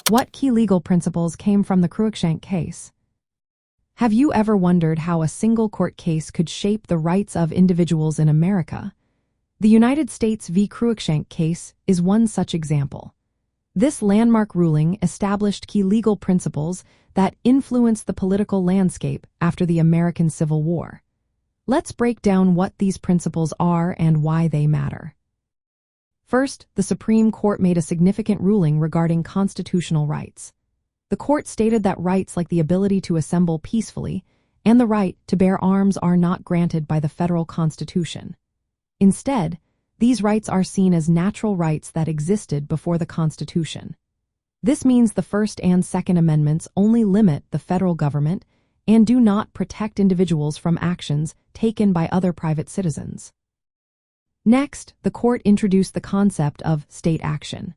What key legal principles came from the Cruikshank case? Have you ever wondered how a single court case could shape the rights of individuals in America? The United States v. Cruikshank case is one such example. This landmark ruling established key legal principles that influenced the political landscape after the American Civil War. Let's break down what these principles are and why they matter. First, the Supreme Court made a significant ruling regarding constitutional rights. The court stated that rights like the ability to assemble peacefully and the right to bear arms are not granted by the federal Constitution. Instead, these rights are seen as natural rights that existed before the Constitution. This means the First and Second Amendments only limit the federal government and do not protect individuals from actions taken by other private citizens. Next, the court introduced the concept of state action.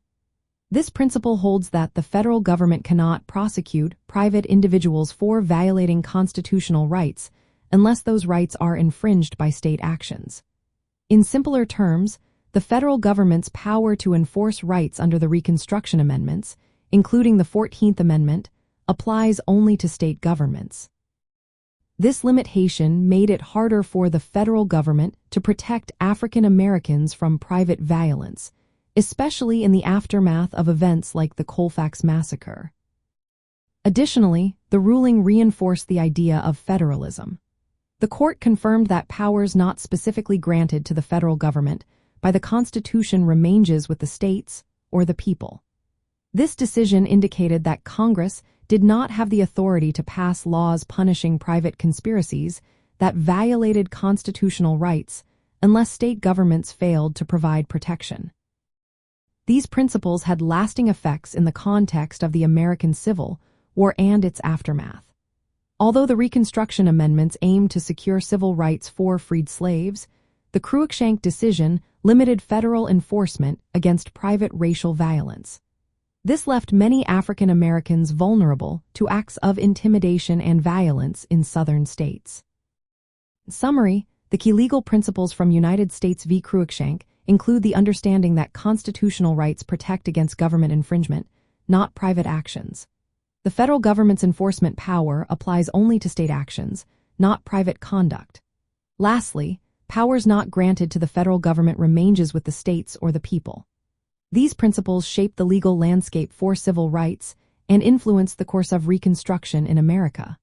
This principle holds that the federal government cannot prosecute private individuals for violating constitutional rights unless those rights are infringed by state actions. In simpler terms, the federal government's power to enforce rights under the Reconstruction amendments, including the 14th Amendment, applies only to state governments. This limitation made it harder for the federal government to protect African Americans from private violence, especially in the aftermath of events like the Colfax Massacre. Additionally, the ruling reinforced the idea of federalism. The court confirmed that powers not specifically granted to the federal government by the Constitution remains with the states or the people. This decision indicated that Congress did not have the authority to pass laws punishing private conspiracies that violated constitutional rights unless state governments failed to provide protection. These principles had lasting effects in the context of the American Civil War and its aftermath. Although the Reconstruction amendments aimed to secure civil rights for freed slaves, the Cruikshank decision limited federal enforcement against private racial violence. This left many African Americans vulnerable to acts of intimidation and violence in southern states. In summary, the key legal principles from United States v. Cruikshank include the understanding that constitutional rights protect against government infringement, not private actions. The federal government's enforcement power applies only to state actions, not private conduct. Lastly, powers not granted to the federal government remains with the states or the people. These principles shape the legal landscape for civil rights and influence the course of Reconstruction in America.